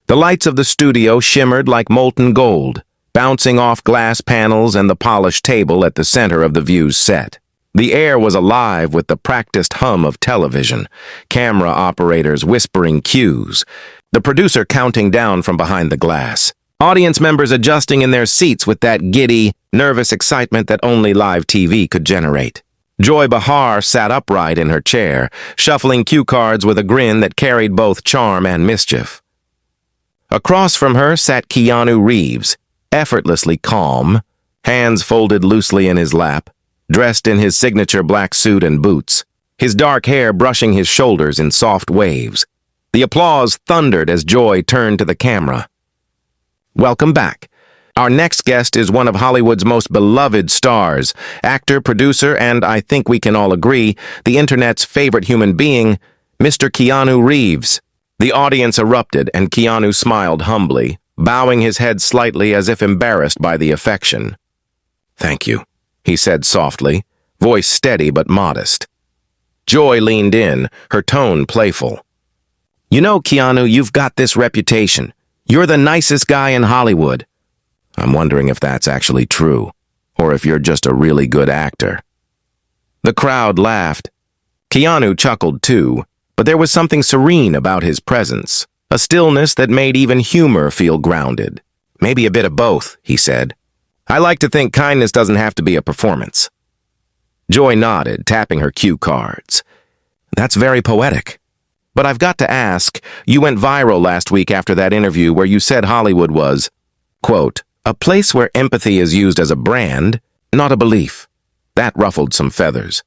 The lights of the studio shimmered like molten gold, bouncing off glass panels and the polished table at the center of the view's set. The air was alive with the practiced hum of television, camera operators whispering cues, the producer counting down from behind the glass, audience members adjusting in their seats with that giddy, nervous excitement that only live TV could generate. Joy Behar sat upright in her chair, shuffling cue cards with a grin that carried both charm and mischief. Across from her sat Keanu Reeves, effortlessly calm, hands folded loosely in his lap, dressed in his signature black suit and boots, his dark hair brushing his shoulders in soft waves. The applause thundered as Joy turned to the camera. Welcome back. Our next guest is one of Hollywood's most beloved stars, actor, producer, and I think we can all agree, the internet's favorite human being, Mr. Keanu Reeves. The audience erupted, and Keanu smiled humbly, bowing his head slightly as if embarrassed by the affection. "Thank you," he said softly, voice steady but modest. Joy leaned in, her tone playful. "You know, Keanu, you've got this reputation. You're the nicest guy in Hollywood." "I'm wondering if that's actually true, or if you're just a really good actor." The crowd laughed. Keanu chuckled too, but there was something serene about his presence, a stillness that made even humor feel grounded. "Maybe a bit of both," he said. "I like to think kindness doesn't have to be a performance." Joy nodded, tapping her cue cards. "That's very poetic. But I've got to ask, you went viral last week after that interview where you said Hollywood was, quote, a place where empathy is used as a brand, not a belief. That ruffled some feathers."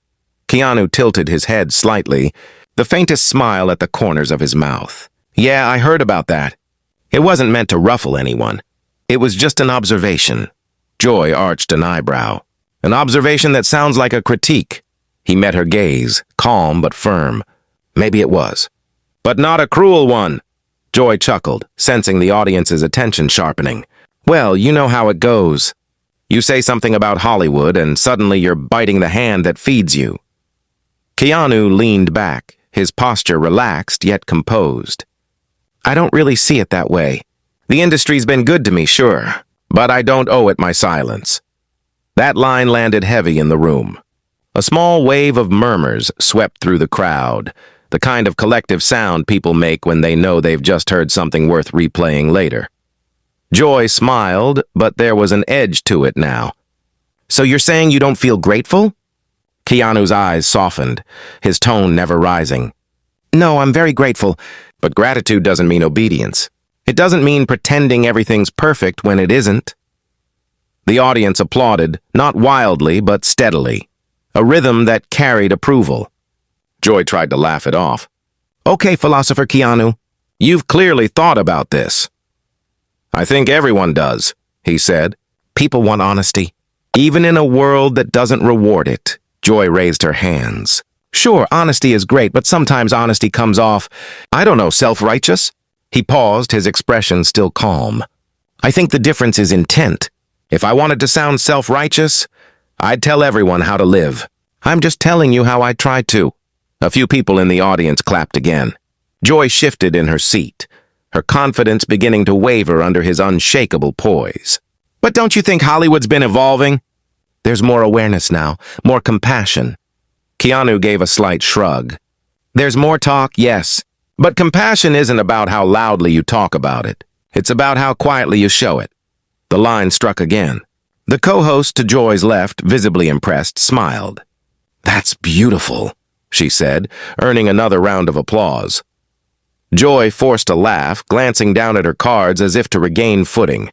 Keanu tilted his head slightly, the faintest smile at the corners of his mouth. "Yeah, I heard about that. It wasn't meant to ruffle anyone. It was just an observation." Joy arched an eyebrow. "An observation that sounds like a critique." He met her gaze, calm but firm. "Maybe it was. But not a cruel one." Joy chuckled, sensing the audience's attention sharpening. "Well, you know how it goes. You say something about Hollywood, and suddenly you're biting the hand that feeds you." Keanu leaned back, his posture relaxed yet composed. "I don't really see it that way. The industry's been good to me, sure, but I don't owe it my silence." That line landed heavy in the room. A small wave of murmurs swept through the crowd, the kind of collective sound people make when they know they've just heard something worth replaying later. Joy smiled, but there was an edge to it now. "So you're saying you don't feel grateful?" Keanu's eyes softened, his tone never rising. "No, I'm very grateful, but gratitude doesn't mean obedience. It doesn't mean pretending everything's perfect when it isn't." The audience applauded, not wildly but steadily, a rhythm that carried approval. Joy tried to laugh it off. "Okay, philosopher Keanu, you've clearly thought about this." "I think everyone does," he said. "People want honesty, even in a world that doesn't reward it." Joy raised her hands. "Sure, honesty is great, but sometimes honesty comes off, I don't know, self-righteous?" He paused, his expression still calm. "I think the difference is intent. If I wanted to sound self-righteous, I'd tell everyone how to live. I'm just telling you how I try to." A few people in the audience clapped again. Joy shifted in her seat, her confidence beginning to waver under his unshakable poise. "But don't you think Hollywood's been evolving?" "There's more awareness now, more compassion." Keanu gave a slight shrug. "There's more talk, yes. But compassion isn't about how loudly you talk about it. It's about how quietly you show it." The line struck again. The co-host to Joy's left, visibly impressed, smiled. "That's beautiful," she said, earning another round of applause. Joy forced a laugh, glancing down at her cards as if to regain footing.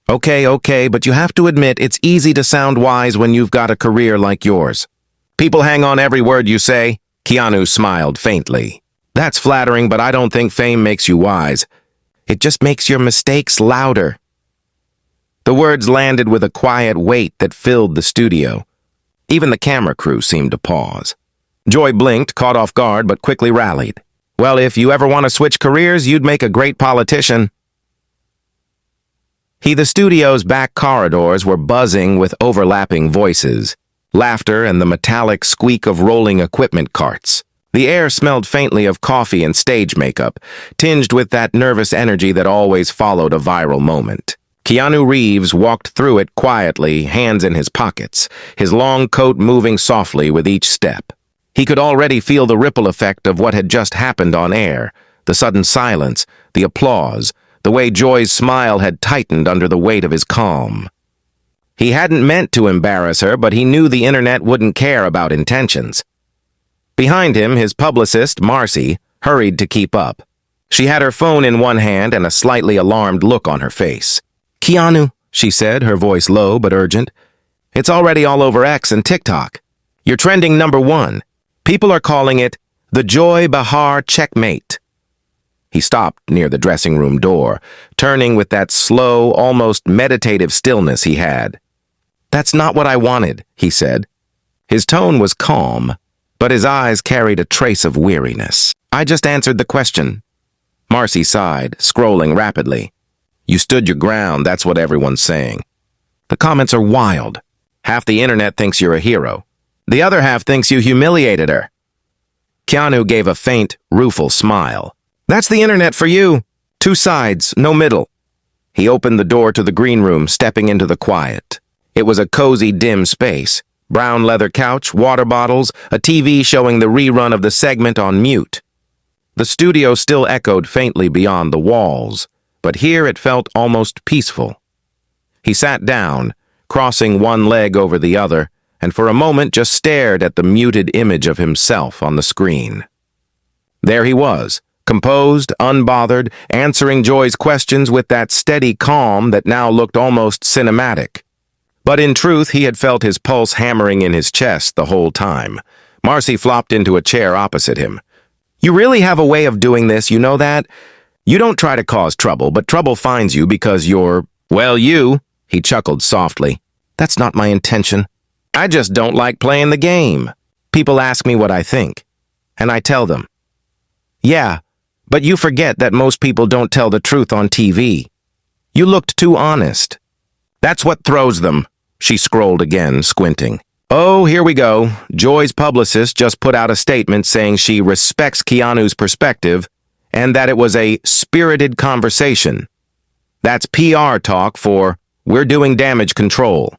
Okay, but you have to admit it's easy to sound wise when you've got a career like yours." "People hang on every word you say." Keanu smiled faintly. "That's flattering, but I don't think fame makes you wise. It just makes your mistakes louder." The words landed with a quiet weight that filled the studio. Even the camera crew seemed to pause. Joy blinked, caught off guard, but quickly rallied. "Well, if you ever want to switch careers, you'd make a great politician." The studio's back corridors were buzzing with overlapping voices, laughter and the metallic squeak of rolling equipment carts. The air smelled faintly of coffee and stage makeup, tinged with that nervous energy that always followed a viral moment. Keanu Reeves walked through it quietly, hands in his pockets, his long coat moving softly with each step. He could already feel the ripple effect of what had just happened on air, the sudden silence, the applause, the way Joy's smile had tightened under the weight of his calm. He hadn't meant to embarrass her, but he knew the internet wouldn't care about intentions. Behind him, his publicist, Marcy, hurried to keep up. She had her phone in one hand and a slightly alarmed look on her face. "Keanu," she said, her voice low but urgent. "It's already all over X and TikTok. You're trending #1. People are calling it the Joy Behar checkmate." He stopped near the dressing room door, turning with that slow, almost meditative stillness he had. "That's not what I wanted," he said. His tone was calm, but his eyes carried a trace of weariness. "I just answered the question." Marcy sighed, scrolling rapidly. "You stood your ground, that's what everyone's saying. The comments are wild. Half the internet thinks you're a hero. The other half thinks you humiliated her." Keanu gave a faint, rueful smile. "That's the internet for you. 2 sides, no middle." He opened the door to the green room, stepping into the quiet. It was a cozy, dim space. Brown leather couch, water bottles, a TV showing the rerun of the segment on mute. The studio still echoed faintly beyond the walls, but here it felt almost peaceful. He sat down, crossing one leg over the other, and for a moment just stared at the muted image of himself on the screen. There he was, composed, unbothered, answering Joy's questions with that steady calm that now looked almost cinematic. But in truth, he had felt his pulse hammering in his chest the whole time. Marcy flopped into a chair opposite him. "You really have a way of doing this, you know that? You don't try to cause trouble, but trouble finds you because you're, well, you," he chuckled softly. "That's not my intention. I just don't like playing the game. People ask me what I think, and I tell them. Yeah, but you forget that most people don't tell the truth on TV. You looked too honest. That's what throws them." She scrolled again, squinting. "Oh, here we go. Joy's publicist just put out a statement saying she respects Keanu's perspective and that it was a spirited conversation. That's PR talk for we're doing damage control."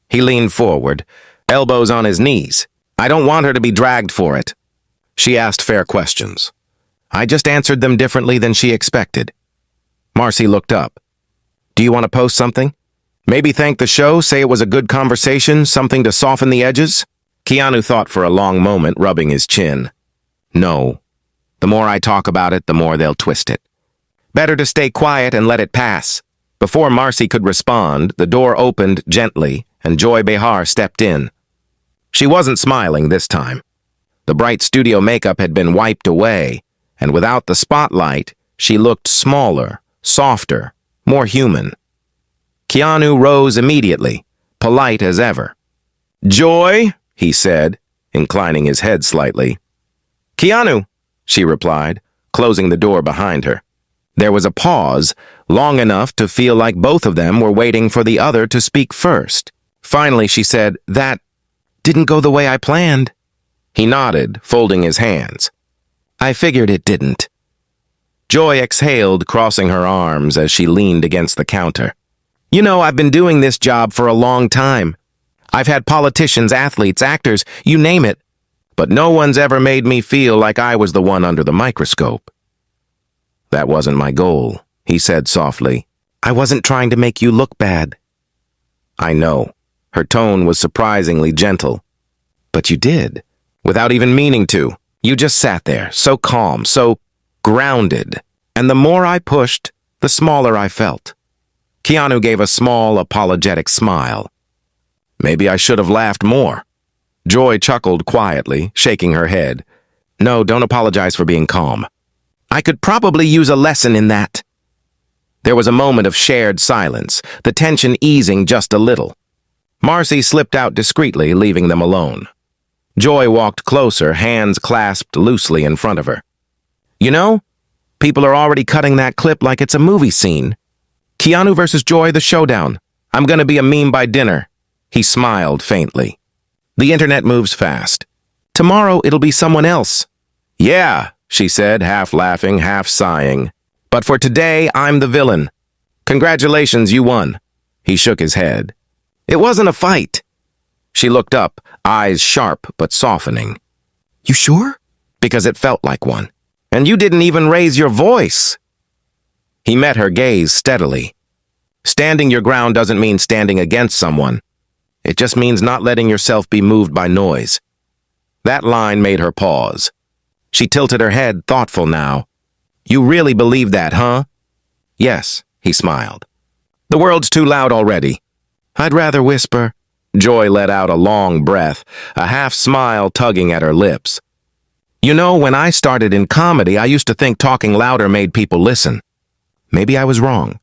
He leaned forward, elbows on his knees. "I don't want her to be dragged for it." She asked fair questions. I just answered them differently than she expected. Marcy looked up. "Do you want to post something? Maybe thank the show, say it was a good conversation, something to soften the edges?" Keanu thought for a long moment, rubbing his chin. "No. The more I talk about it, the more they'll twist it. Better to stay quiet and let it pass." Before Marcy could respond, the door opened gently, and Joy Behar stepped in. She wasn't smiling this time. The bright studio makeup had been wiped away, and without the spotlight, she looked smaller, softer, more human. Keanu rose immediately, polite as ever. "Joy," he said, inclining his head slightly. "Keanu," she replied, closing the door behind her. There was a pause, long enough to feel like both of them were waiting for the other to speak first. Finally, she said, "That didn't go the way I planned." He nodded, folding his hands. "I figured it didn't." Joy exhaled, crossing her arms as she leaned against the counter. "You know, I've been doing this job for a long time. I've had politicians, athletes, actors, you name it. But no one's ever made me feel like I was the one under the microscope." "That wasn't my goal," he said softly. "I wasn't trying to make you look bad." "I know." Her tone was surprisingly gentle. "But you did, without even meaning to. You just sat there, so calm, so grounded. And the more I pushed, the smaller I felt." Keanu gave a small, apologetic smile. "Maybe I should have laughed more." Joy chuckled quietly, shaking her head. "No, don't apologize for being calm. I could probably use a lesson in that." There was a moment of shared silence, the tension easing just a little. Marcy slipped out discreetly, leaving them alone. Joy walked closer, hands clasped loosely in front of her. "You know, people are already cutting that clip like it's a movie scene. Keanu versus Joy, the showdown. I'm gonna be a meme by dinner." He smiled faintly. "The internet moves fast. Tomorrow it'll be someone else. Yeah, she said, half laughing, half sighing. But for today, I'm the villain. Congratulations, you won. He shook his head. It wasn't a fight. She looked up, eyes sharp but softening. You sure? Because it felt like one. And you didn't even raise your voice. He met her gaze steadily. Standing your ground doesn't mean standing against someone. It just means not letting yourself be moved by noise. That line made her pause. She tilted her head, thoughtful now. You really believe that, huh? Yes, he smiled. The world's too loud already. I'd rather whisper. Joy let out a long breath, a half smile tugging at her lips. You know, when I started in comedy, I used to think talking louder made people listen. Maybe I was wrong.